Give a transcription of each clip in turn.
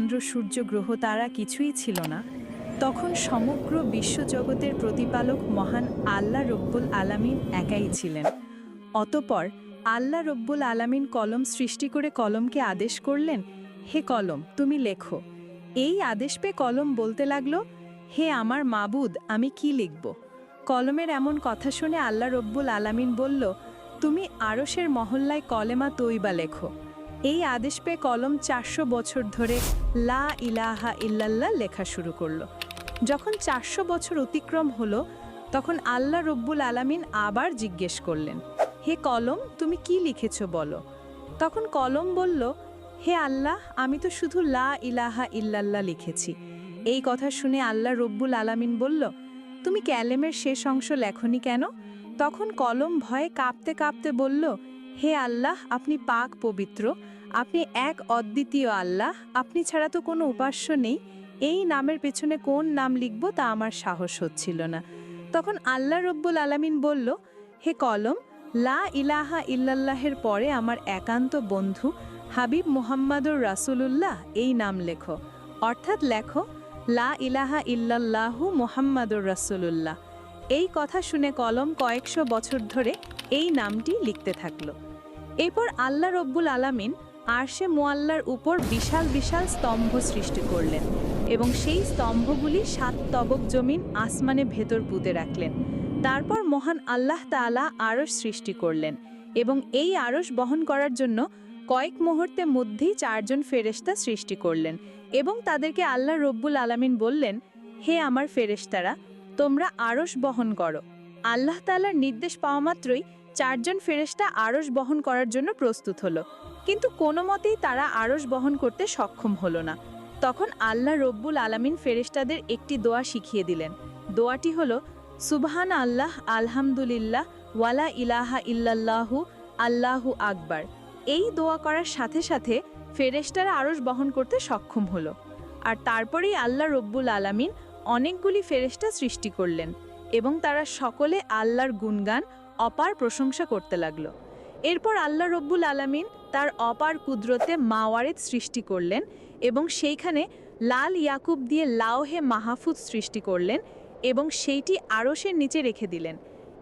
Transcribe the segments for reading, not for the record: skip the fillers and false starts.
চন্দ্র সূর্য গ্রহ তারা কিছুই ছিল না, তখন সমগ্র বিশ্বজগতের প্রতিপালক মহান আল্লাহ রব্বুল আলামিন একাই ছিলেন। অতঃপর আল্লাহ রব্বুল আলামিন কলম সৃষ্টি করে কলমকে আদেশ করলেন, হে কলম তুমি লেখো। এই আদেশ পেয়ে কলম বলতে লাগলো, হে আমার মাবুদ, আমি কি লিখব? কলমের এমন কথা শুনে আল্লাহ রব্বুল আলামিন বলল, তুমি আরশের মহল্লায় কলেমা তৈবা লেখো। এই আদেশ পেয়ে কলম 400 বছর ধরে লা ইলাহা ইল্লাল্লাহ লেখা শুরু করলো। যখন 400 বছর অতিক্রম হলো, তখন আল্লাহ রব্বুল আলামিন আবার জিজ্ঞেস করলেন, হে কলম তুমি কি লিখেছ বলো? তখন কলম বলল, হে আল্লাহ, আমি তো শুধু লা ইলাহা ইল্লাল্লাহ লিখেছি। এই কথা শুনে আল্লাহ রব্বুল আলামিন বলল, তুমি ক্যালেমের শেষ অংশ লেখনি কেন? তখন কলম ভয়ে কাঁপতে কাঁপতে বলল, হে আল্লাহ, আপনি পাক পবিত্র, আপনি এক অদ্বিতীয় আল্লাহ, আপনি ছাড়া তো কোনো উপাস্য নেই। এই নামের পেছনে কোন নাম লিখব তা আমার সাহস হচ্ছিল না। তখন আল্লাহ রব্বুল আলামিন বলল, হে কলম, লা ইলাহা ইল্লাল্লাহের পরে আমার একান্ত বন্ধু হাবিব মুহাম্মাদুর রাসূলুল্লাহ এই নাম লেখো। অর্থাৎ লেখো, লা ইলাহা ইল্লাল্লাহু মুহাম্মাদুর রাসূলুল্লাহ। এই কথা শুনে কলম কয়েকশো বছর ধরে এই নামটি লিখতে থাকলো। এরপর আল্লাহ রব্বুল আলামিন আরশে মুআল্লার উপর বিশাল বিশাল স্তম্ভ সৃষ্টি করলেন এবং সেই স্তম্ভগুলি 7 তবক জমিন আসমানে ভেতর পুঁতে রাখলেন। তারপর মহান আল্লাহ তাআলা আরশ সৃষ্টি করলেন এবং এই আরশ বহন করার জন্য কয়েক মুহূর্তের মধ্যেই 4 জন ফেরেশতা সৃষ্টি করলেন এবং তাদেরকে আল্লাহ রব্বুল আলামিন বললেন, হে আমার ফেরেশতারা, তোমরা আরশ বহন করো। আল্লাহ তাআলার নির্দেশ পাওয়া মাত্রই 4 জন ফেরেশতা আরশ বহন করার জন্য প্রস্তুত হলো, কিন্তু কোনো মতেই তারা আরশ বহন করতে সক্ষম হলো না। তখন আল্লাহ রব্বুল আলামিন ফেরেশতাদের একটি দোয়া শিখিয়ে দিলেন। দোয়াটি হলো, সুবহান আল্লাহ, আলহামদুলিল্লাহ, ওয়ালা ইলাহা ইল্লাল্লাহু, আল্লাহু আকবার। এই দোয়া করার সাথে সাথে ফেরেশতারা আরশ বহন করতে সক্ষম হলো। আর তারপরেই আল্লাহ রব্বুল আলামিন অনেকগুলি ফেরেশতা সৃষ্টি করলেন এবং তারা সকলে আল্লাহর গুণগান অপার প্রশংসা করতে লাগলো। এরপর আল্লাহ রব্বুল আলামিন তার অপার কুদরতে মাওয়ারিদ সৃষ্টি করলেন এবং সেইখানে লাল ইয়াকুব দিয়ে লাওহে মাহফুজ সৃষ্টি করলেন এবং সেইটি আরশের নিচে রেখে দিলেন।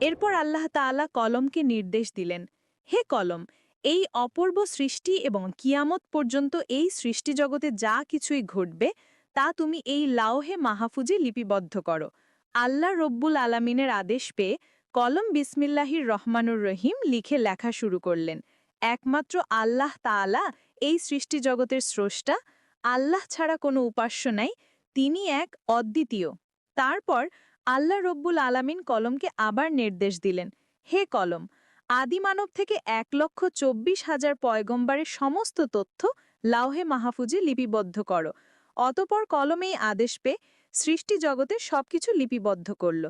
এরপর আল্লাহ তাআলা কলমকে নির্দেশ দিলেন, হে কলম, এই অপূর্ব সৃষ্টি এবং কিয়ামত পর্যন্ত এই সৃষ্টি জগতে যা কিছুই ঘটবে তা তুমি এই লাওহে মাহফুজে লিপিবদ্ধ করো। আল্লাহ রব্বুল আলামিনের আদেশ পেয়ে কলম বিসমিল্লাহির রহমানুর রহিম লিখে লেখা শুরু করলেন। একমাত্র আল্লাহ তাআলা এই সৃষ্টি জগতের স্রষ্টা, আল্লাহ ছাড়া কোনো উপাস্য নাই, তিনি এক অদ্বিতীয়। তারপর আল্লাহ রব্বুল আলামিন কলমকে আবার নির্দেশ দিলেন, হে কলম, আদিমানব থেকে 1,24,000 পয়গম্বরের সমস্ত তথ্য লাওহে মাহফুজে লিপিবদ্ধ করো। অতঃপর কলম এই আদেশ পেয়ে সৃষ্টি জগতে সবকিছু লিপিবদ্ধ করল।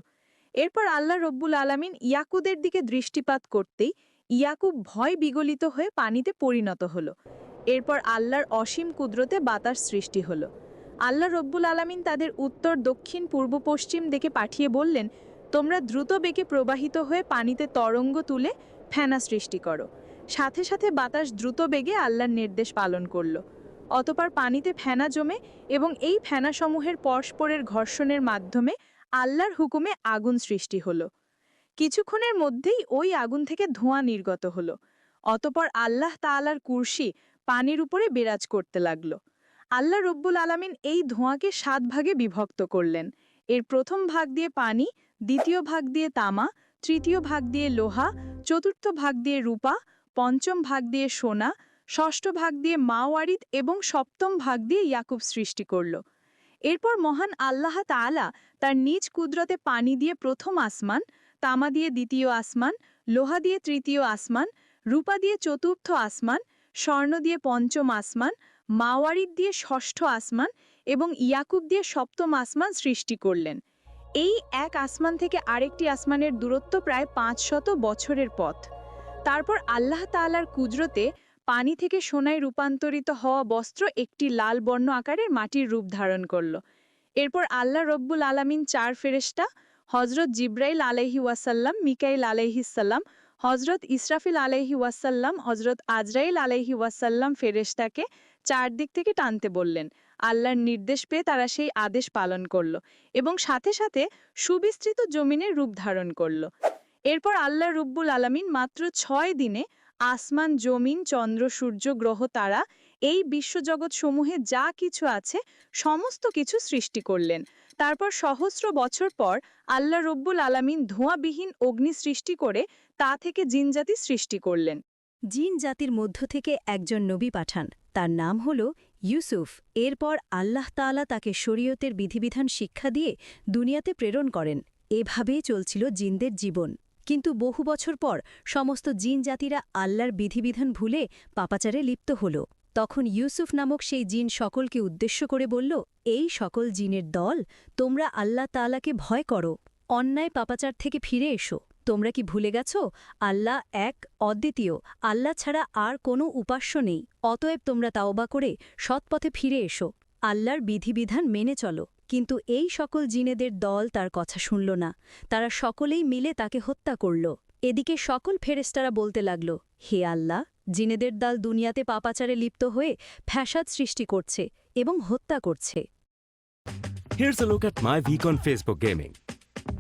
এরপর আল্লাহ রব্বুল আলামিন ইয়াকুবের দিকে দৃষ্টিপাত করতেই ইয়াকুব ভয় বিগলিত হয়ে পানিতে পরিণত হলো। এরপর আল্লাহর অসীম কুদরতে বাতাস সৃষ্টি হলো। আল্লাহ রব্বুল আলামিন তাদের উত্তর, দক্ষিণ, পূর্ব, পশ্চিম দিকে পাঠিয়ে বললেন, তোমরা দ্রুত বেগে প্রবাহিত হয়ে পানিতে তরঙ্গ তুলে ফেনা সৃষ্টি করো। সাথে সাথে বাতাস দ্রুত বেগে আল্লাহর নির্দেশ পালন করলো। অতঃপর পানিতে ফেনা জমে এবং এই ফেনাসমূহের পরস্পরের ঘর্ষণের মাধ্যমে আল্লাহর হুকুমে আগুন সৃষ্টি হলো। কিছুক্ষণের মধ্যেই ওই আগুন থেকে ধোঁয়া নির্গত হলো। অতঃপর আল্লাহ তাআলার কুরসি পানির উপরে বিরাজ করতে লাগলো। আল্লাহ রব্বুল আলামিন এই ধোঁয়াকে 7 ভাগে বিভক্ত করলেন। এর প্রথম ভাগ দিয়ে পানি, দ্বিতীয় ভাগ দিয়ে তামা, তৃতীয় ভাগ দিয়ে লোহা, চতুর্থ ভাগ দিয়ে রূপা, পঞ্চম ভাগ দিয়ে সোনা, ষষ্ঠ ভাগ দিয়ে মাওয়ারিদ এবং সপ্তম ভাগ দিয়ে ইয়াকুব সৃষ্টি করল। এরপর মহান আল্লাহ তাআলা তার নিজ কুদরতে পানি দিয়ে প্রথম আসমান, তামা দিয়ে দ্বিতীয় আসমান, লোহা দিয়ে তৃতীয় আসমান, রূপা দিয়ে চতুর্থ আসমান, স্বর্ণ দিয়ে পঞ্চম আসমান, মাওয়ারিদ দিয়ে ষষ্ঠ আসমান এবং ইয়াকুব দিয়ে সপ্তম আসমান সৃষ্টি করলেন। এই এক আসমান থেকে আরেকটি আসমানের দূরত্ব প্রায় 500 বছরের পথ। তারপর আল্লাহ তাআলার কুদরতে পানি থেকে সোনায় রূপান্তরিত হওয়া বস্ত্র একটি লাল বর্ণ আকারের মাটির রূপ ধারণ করল। এরপর আল্লাহ রব্বুল আলামিন 4 ফেরেশতা হযরত জিবরাইল আলাইহি ওয়াসাল্লাম, মিকাইল আলাইহিস সালাম, হযরত ইসরাফিল আলাইহি ওয়াসাল্লাম, হযরত আজরাইল আলাইহি ওয়াসাল্লাম ফেরেশতাকে চারদিক থেকে টানতে বললেন। আল্লাহর নির্দেশ পেয়ে তারা সেই আদেশ পালন করল এবং সাথে সাথে সুবিস্তৃত জমিনের রূপ ধারণ করল। এরপর আল্লাহ রব্বুল আলামিন মাত্র 6 দিনে আসমান, জমিন, চন্দ্র, সূর্য, গ্রহ, তারা, এই বিশ্বজগৎ সমূহে যা কিছু আছে সমস্ত কিছু সৃষ্টি করলেন। তারপর সহস্র বছর পর আল্লাহ রব্বুল আলামিন ধোঁয়াবিহীন অগ্নি সৃষ্টি করে তা থেকে জিনজাতি সৃষ্টি করলেন। জিন জাতির মধ্য থেকে একজন নবী পাঠান, তার নাম হল ইউসুফ। এরপর আল্লাহ তাআলা তাকে শরীয়তের বিধিবিধান শিক্ষা দিয়ে দুনিয়াতে প্রেরণ করেন। এভাবেই চলছিল জিনদের জীবন। কিন্তু বহু বছর পর সমস্ত জিন জাতিরা আল্লাহর বিধিবিধান ভুলে পাপাচারে লিপ্ত হল। তখন ইউসুফ নামক সেই জিন সকলকে উদ্দেশ্য করে বলল, এই সকল জিনের দল, তোমরা আল্লাহ তাআলাকে ভয় করো, অন্যায় পাপাচার থেকে ফিরে এসো। তোমরা কি ভুলে গেছ আল্লাহ এক, অদ্বিতীয়, আল্লাহ ছাড়া আর কোনো উপাস্য নেই। অতএব তোমরা তাওবা করে সৎপথে ফিরে এসো, আল্লাহর বিধিবিধান মেনে চলো। কিন্তু এই সকল জিনেদের দল তার কথা শুনল না। তারা সকলেই মিলে তাকে হত্যা করল। এদিকে সকল ফেরেশতারা বলতে লাগল, হে আল্লাহ, জিনেদের দল দুনিয়াতে পাপাচারে লিপ্ত হয়ে ফ্যাসাদ সৃষ্টি করছে এবং হত্যা করছে। Here's a look at my week on Facebook gaming.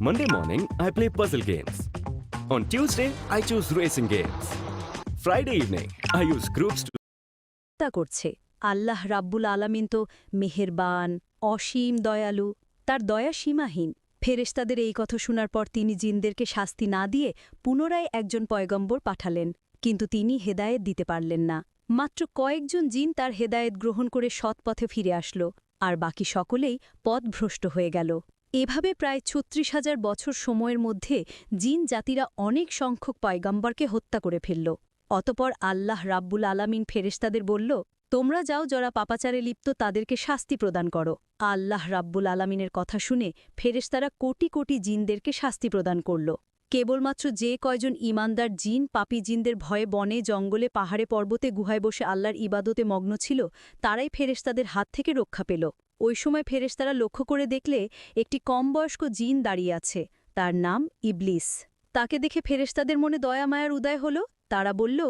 Monday morning, I play puzzle games. On Tuesday, I choose racing games. Friday evening, I use groups to হত্যা করছে। আল্লাহ রাব্বুল আলামিন তো মেহেরবান, অসীম দয়ালু, তার দয়া সীমাহীন। ফেরেশতাদের এই কথা শোনার পর তিনি জিনদেরকে শাস্তি না দিয়ে পুনরায় একজন পয়গম্বর পাঠালেন, কিন্তু তিনি হেদায়েত দিতে পারলেন না। মাত্র কয়েকজন জিন তার হেদায়েত গ্রহণ করে সৎপথে ফিরে আসল, আর বাকি সকলেই পথভ্রষ্ট হয়ে গেল। এভাবে প্রায় ৩৬,০০০ বছর সময়ের মধ্যে জিন জাতিরা অনেক সংখ্যক পয়গম্বরকে হত্যা করে ফেলল। অতপর আল্লাহ রাব্বুল আলামিন ফেরেশতাদের বলল, তোমরা যাও, যারা পাপাচারে লিপ্ত তাদেরকে শাস্তি প্রদান করো। আল্লাহ রাব্বুল আলামিনের কথা শুনে ফেরেশতারা কোটি কোটি জিনদেরকে শাস্তি প্রদান করল। কেবলমাত্র যে কয়জন ঈমানদার জিন পাপী জিনদের ভয়ে বনে, জঙ্গলে, পাহাড়ে, পর্বতে, গুহায় বসে আল্লাহর ইবাদতে মগ্ন ছিল, তারাই ফেরেশতাদের হাত থেকে রক্ষা পেল। ওই সময় ফেরেশতারা লক্ষ্য করে দেখলে একটি কম বয়স্ক জিন দাঁড়িয়ে আছে, তার নাম ইবলিস। তাকে দেখে ফেরেশতাদের মনে দয়া মায়ার উদয় হল। তারা বলল,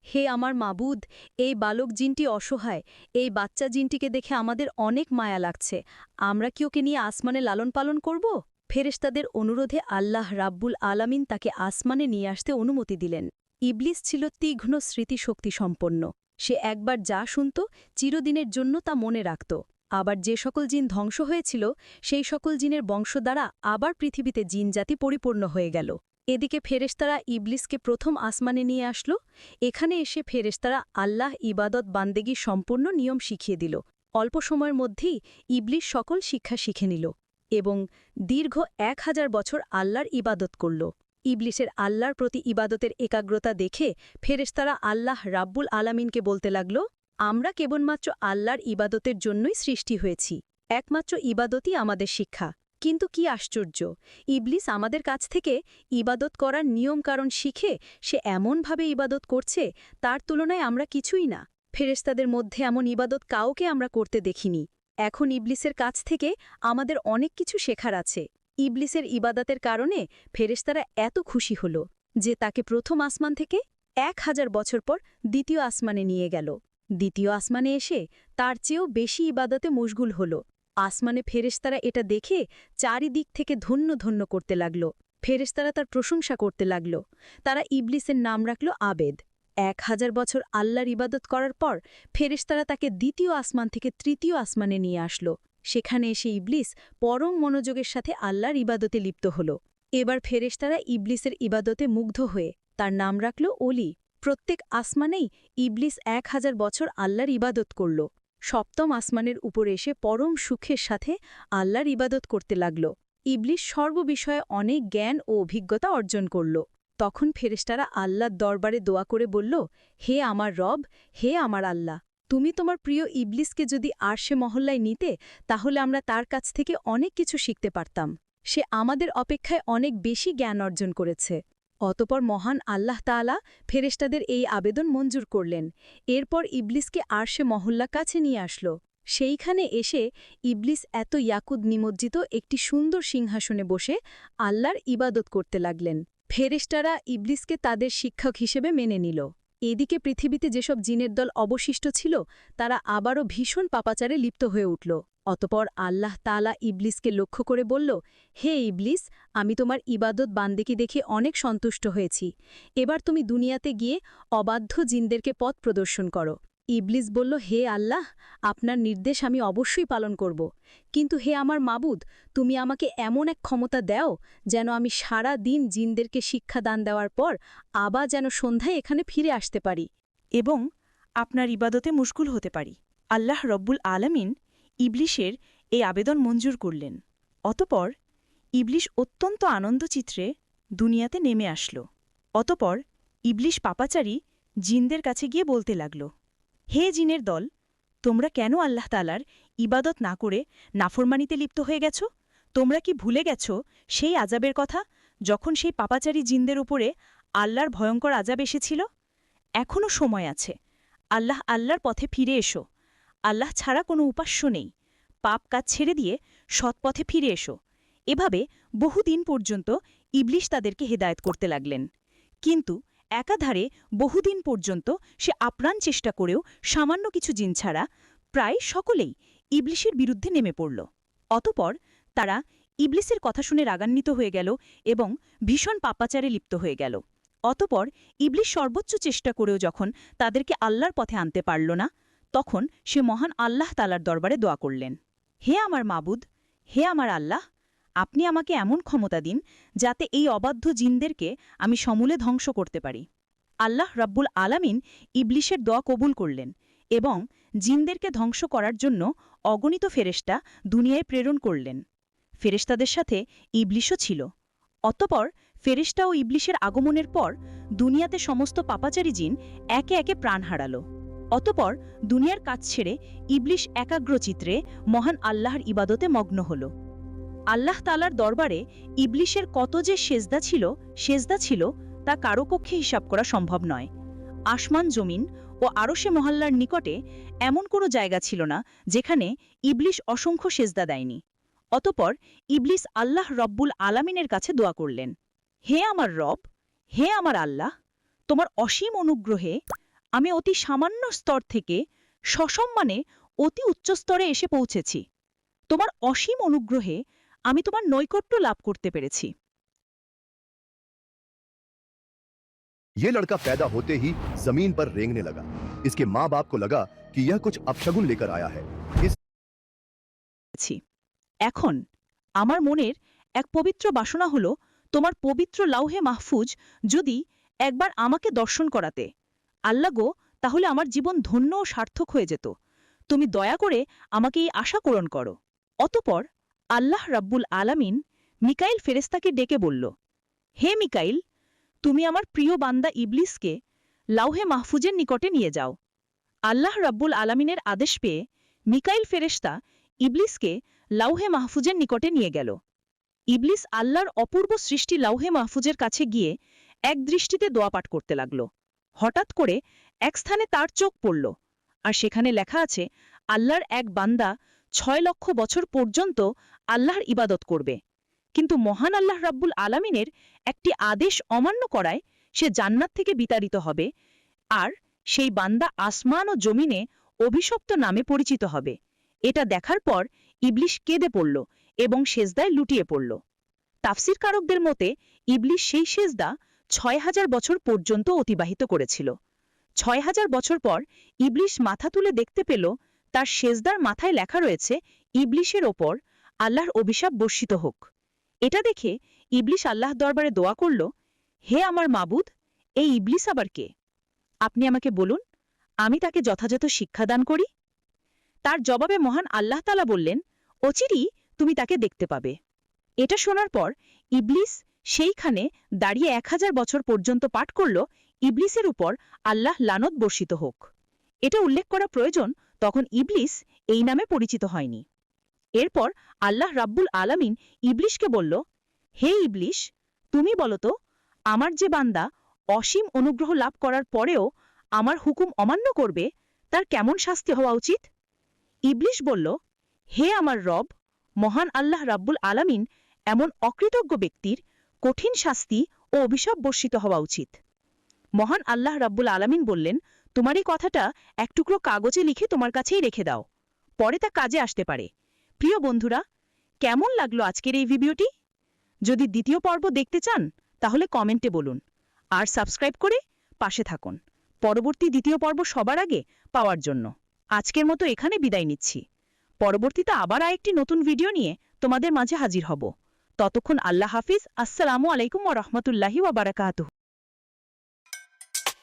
হে আমার মাবুদ, এই বালক জিনটি অসহায়, এই বাচ্চা জিনটিকে দেখে আমাদের অনেক মায়া লাগছে, আমরা কি ওকে নিয়ে আসমানে লালন পালন করব? ফেরেশতাদের অনুরোধে আল্লাহ রাব্বুল আলামিন তাকে আসমানে নিয়ে আসতে অনুমতি দিলেন। ইবলিস ছিল তীক্ষ্ণ স্মৃতিশক্তি সম্পন্ন। সে একবার যা শুনত চিরদিনের জন্য তা মনে রাখত। আবার যে সকল জিন ধ্বংস হয়েছিল সেই সকল জিনের বংশ দ্বারা আবার পৃথিবীতে জিনজাতি পরিপূর্ণ হয়ে গেল। এদিকে ফেরেশতারা ইবলিসকে প্রথম আসমানে নিয়ে আসল। এখানে এসে ফেরেশতারা আল্লাহ ইবাদত বান্দেগী সম্পূর্ণ নিয়ম শিখিয়ে দিল। অল্প সময়ের মধ্যেই ইবলিস সকল শিক্ষা শিখে নিল এবং দীর্ঘ ১,০০০ বছর আল্লাহর ইবাদত করল। ইবলিসের আল্লাহর প্রতি ইবাদতের একাগ্রতা দেখে ফেরেশতারা আল্লাহ রাব্বুল আলামিনকে বলতে লাগল, আমরা কেবলমাত্র আল্লাহর ইবাদতের জন্যই সৃষ্টি হয়েছি, একমাত্র ইবাদতই আমাদের শিক্ষা। কিন্তু কি আশ্চর্য, ইবলিস আমাদের কাছ থেকে ইবাদত করার নিয়ম কারণ শিখে সে এমনভাবে ইবাদত করছে, তার তুলনায় আমরা কিছুই না। ফেরেশতাদের মধ্যে এমন ইবাদত কাউকে আমরা করতে দেখিনি। এখন ইবলিসের কাছ থেকে আমাদের অনেক কিছু শেখার আছে। ইবলিসের ইবাদতের কারণে ফেরেশতারা এত খুশি হল যে তাকে প্রথম আসমান থেকে ১,০০০ বছর পর দ্বিতীয় আসমানে নিয়ে গেল। দ্বিতীয় আসমানে এসে তার চেয়েও বেশি ইবাদতে মশগুল হল। আসমানে ফেরেশতারা এটা দেখে চারিদিক থেকে ধন্য ধন্য করতে লাগল। ফেরেশতারা তার প্রশংসা করতে লাগল। তারা ইবলিসের নাম রাখল আবেদ। ১,০০০ বছর আল্লাহর ইবাদত করার পর ফেরেশতারা তাকে দ্বিতীয় আসমান থেকে তৃতীয় আসমানে নিয়ে আসলো। সেখানে এসে ইবলিস পরম মনোযোগের সাথে আল্লাহর ইবাদতে লিপ্ত হল। এবার ফেরেশতারা ইবলিসের ইবাদতে মুগ্ধ হয়ে তার নাম রাখল অলি। প্রত্যেক আসমানেই ইবলিস ১,০০০ বছর আল্লাহর ইবাদত করল। সপ্তম আসমানের উপরে এসে পরম সুখের সাথে আল্লাহর ইবাদত করতে লাগল। ইবলিস সর্ববিষয়ে অনেক জ্ঞান ও অভিজ্ঞতা অর্জন করল। তখন ফেরেশতারা আল্লাহর দরবারে দোয়া করে বলল, হে আমার রব, হে আমার আল্লাহ, তুমি তোমার প্রিয় ইবলিসকে যদি আরশে মহল্লায় নিতে তাহলে আমরা তার কাছ থেকে অনেক কিছু শিখতে পারতাম। সে আমাদের অপেক্ষায় অনেক বেশি জ্ঞান অর্জন করেছে। অতপর মহান আল্লাহ তাআলা ফেরেশতাদের এই আবেদন মঞ্জুর করলেন। এরপর ইবলিসকে আরশে মহল্লা কাছে নিয়ে আসলো। সেইখানে এসে ইবলিস এত ইয়াকুদ নিমজ্জিত একটি সুন্দর সিংহাসনে বসে আল্লাহর ইবাদত করতে লাগলেন। ফেরেশতারা ইবলিসকে তাদের শিক্ষক হিসেবে মেনে নিল। এদিকে পৃথিবীতে যেসব জিনের দল অবশিষ্ট ছিল তারা আবারও ভীষণ পাপাচারে লিপ্ত হয়ে উঠল। অতপর আল্লাহ তাআলা ইবলিসকে লক্ষ্য করে বলল, হে ইবলিস, আমি তোমার ইবাদত বান্দেকি দেখে অনেক সন্তুষ্ট হয়েছি। এবার তুমি দুনিয়াতে গিয়ে অবাধ্য জিনদেরকে পথ প্রদর্শন করো। ইবলিস বলল, হে আল্লাহ, আপনার নির্দেশ আমি অবশ্যই পালন করব। কিন্তু হে আমার মাবুদ, তুমি আমাকে এমন এক ক্ষমতা দাও যেন আমি সারা দিন জিনদেরকে শিক্ষাদান দেওয়ার পর আবার যেন সন্ধ্যায় এখানে ফিরে আসতে পারি। এবং আপনার ইবাদতে মুশগুল হতে পারি। আল্লাহ রব্বুল আলামিন ইবলিশের এই আবেদন মঞ্জুর করলেন। অতপর ইবলিশ অত্যন্ত আনন্দচিত্রে দুনিয়াতে নেমে আসল। অতপর ইবলিশ পাপাচারী জিনদের কাছে গিয়ে বলতে লাগল, হে জিনের দল, তোমরা কেন আল্লাহ তাআলার ইবাদত না করে নাফরমানিতে লিপ্ত হয়ে গেছ? তোমরা কি ভুলে গেছ সেই আজাবের কথা, যখন সেই পাপাচারী জিনদের উপরে আল্লাহর ভয়ঙ্কর আজাব এসেছিল? এখনও সময় আছে। আল্লাহর পথে ফিরে এসো। আল্লাহ ছাড়া কোনো উপাস্য নেই। পাপ কাজ ছেড়ে দিয়ে সৎপথে ফিরে এসো। এভাবে বহুদিন পর্যন্ত ইবলিশ তাদেরকে হেদায়েত করতে লাগলেন। কিন্তু একাধারে বহুদিন পর্যন্ত সে আপ্রাণ চেষ্টা করেও সামান্য কিছু জিন ছাড়া প্রায় সকলেই ইবলিশের বিরুদ্ধে নেমে পড়ল। অতপর তারা ইবলিসের কথা শুনে রাগান্বিত হয়ে গেল এবং ভীষণ পাপাচারে লিপ্ত হয়ে গেল। অতপর ইবলিশ সর্বোচ্চ চেষ্টা করেও যখন তাদেরকে আল্লাহর পথে আনতে পারল না, তখন সে মহান আল্লাহ তাআলার দরবারে দোয়া করলেন, হে আমার মাবুদ, হে আমার আল্লাহ, আপনি আমাকে এমন ক্ষমতা দিন যাতে এই অবাধ্য জিনদেরকে আমি সমূলে ধ্বংস করতে পারি। আল্লাহ রাব্বুল আলামিন ইবলিশের দোয়া কবুল করলেন এবং জিনদেরকে ধ্বংস করার জন্য অগণিত ফেরেশতা দুনিয়ায় প্রেরণ করলেন। ফেরেশতাদের সাথে ইবলিশও ছিল। অতঃপর ফেরেশতা ও ইবলিশের আগমনের পর দুনিয়াতে সমস্ত পাপাচারী জিন একে একে প্রাণ হারাল। অতঃপর দুনিয়ার কাজ ছেড়ে ইবলিশ একাগ্রচিত্রে মহান আল্লাহর ইবাদতে মগ্ন হল। আল্লাহ তাআলার দরবারে ইবলিশের কত যে সেজদা ছিল তা কারো পক্ষে হিসাব করা সম্ভব নয়। আসমান জমিন ও আরশে মহল্লার নিকটে এমন কোনো জায়গা ছিল না যেখানে ইবলিশ অসংখ্য সেজদা দেয়নি। অতপর ইবলিস আল্লাহ রব্বুল আলামিনের কাছে দোয়া করলেন, হে আমার রব, হে আমার আল্লাহ, তোমার অসীম অনুগ্রহে আমি অতি সামান্য স্তর থেকে সসম্মানে অতি উচ্চ স্তরে এসে পৌঁছেছি। তোমার অসীম অনুগ্রহে আমি তোমার নৈকট্য লাভ করতে পেরেছি। ये लड़का पैदा होते ही जमीन पर रेंगने लगा। इसके माँ बाप को लगा कि यह कुछ अपशगुन लेकर आया है। এখন আমার মনের এক পবিত্র বাসনা হলো তোমার পবিত্র লাউহে মাহফুজ যদি একবার আমাকে দর্শন করাতে। আল্লাহ গো, তাহলে আমার জীবন ধন্য ও সার্থক হয়ে যেত। তুমি দয়া করে আমাকে এই আশা পূরণ করো। অতপর আল্লাহ রাব্বুল আলামিন মিকাইল ফেরেশতাকে ডেকে বলল, হে মিকাইল, তুমি আমার প্রিয় বান্দা ইবলিসকে লাউহে মাহফুজের নিকটে নিয়ে যাও। আল্লাহ রাব্বুল আলামিনের আদেশ পেয়ে মিকাইল ফেরেশতা ইবলিসকে লাউহে মাহফুজের নিকটে নিয়ে গেল। ইবলিস আল্লাহর অপূর্ব সৃষ্টি লাউহে মাহফুজের কাছে গিয়ে এক দৃষ্টিতে দোয়া পাঠ করতে লাগল। হঠাৎ করে এক স্থানে তার চোখ পড়ল, আর সেখানে লেখা আছে আল্লাহর এক বান্দা 6 লক্ষ বছর পর্যন্ত আল্লাহর ইবাদত করবে, কিন্তু মহান আল্লাহ রাব্বুল আলামিনের একটি আদেশ অমান্য করায় সে জান্নাত থেকে বিতাড়িত হবে, আর সেই বান্দা আসমান ও জমিনে অভিশপ্ত নামে পরিচিত হবে। এটা দেখার পর ইবলিশ কেঁদে পড়ল এবং সেজদায় লুটিয়ে পড়ল। তাফসিরকারকদের মতে ইবলিশ সেই সেজদা 6000 বছর পর্যন্ত অতিবাহিত করেছিল। 6000 বছর পর ইবলিশ মাথা তুলে দেখতে পেল তার সেজদার মাথায় লেখা রয়েছে, ইবলিশের ওপর আল্লাহর অভিশাপ বর্ষিত হোক। এটা দেখে ইবলিশ আল্লাহ দরবারে দোয়া করল, হে আমার মাবুদ, এই ইবলিস আবার কে? আপনি আমাকে বলুন, আমি তাকে যথাযথ শিক্ষাদান করি। তার জবাবে মহান আল্লাহ তাআলা বললেন, অচিরেই তুমি তাকে দেখতে পাবে। এটা শোনার পর ইবলিস সেইখানে দাঁড়িয়ে 1000 বছর পর্যন্ত পাঠ করল, ইবলিসের উপর আল্লাহ লানত বর্ষিত হোক। এটা উল্লেখ করা প্রয়োজন, তখন ইবলিস এই নামে পরিচিত হয়নি। এরপর আল্লাহ রাব্বুল আলামিন ইবলিশকে বলল, হে ইবলিশ, তুমি বলো তো, আমার যে বান্দা অসীম অনুগ্রহ লাভ করার পরেও আমার হুকুম অমান্য করবে, তার কেমন শাস্তি হওয়া উচিত? ইবলিশ বলল, হে আমার রব, মহান আল্লাহ রাব্বুল আলামিন এমন অকৃতজ্ঞ ব্যক্তির কঠিন শাস্তি ও অভিশাপ বর্ষিত হওয়া উচিত। মহান আল্লাহ রাব্বুল আলামিন বললেন, তোমার এই কথাটা এক টুকরো কাগজে লিখে তোমার কাছেই রেখে দাও, পরে তা কাজে আসতে পারে। প্রিয় বন্ধুরা, কেমন লাগলো আজকের এই ভিডিওটি? যদি দ্বিতীয় পর্ব দেখতে চান তাহলে কমেন্টে বলুন, আর সাবস্ক্রাইব করে পাশে থাকুন পরবর্তী দ্বিতীয় পর্ব সবার আগে পাওয়ার জন্য। আজকের মতো এখানে বিদায় নিচ্ছি। পরবর্তীতে আবার আরেকটি নতুন ভিডিও নিয়ে তোমাদের মাঝে হাজির হব। ততক্ষণ আল্লাহ হাফিজ। আসসালামু আলাইকুম ওয়া রাহমাতুল্লাহি ওয়া বারাকাতুহু।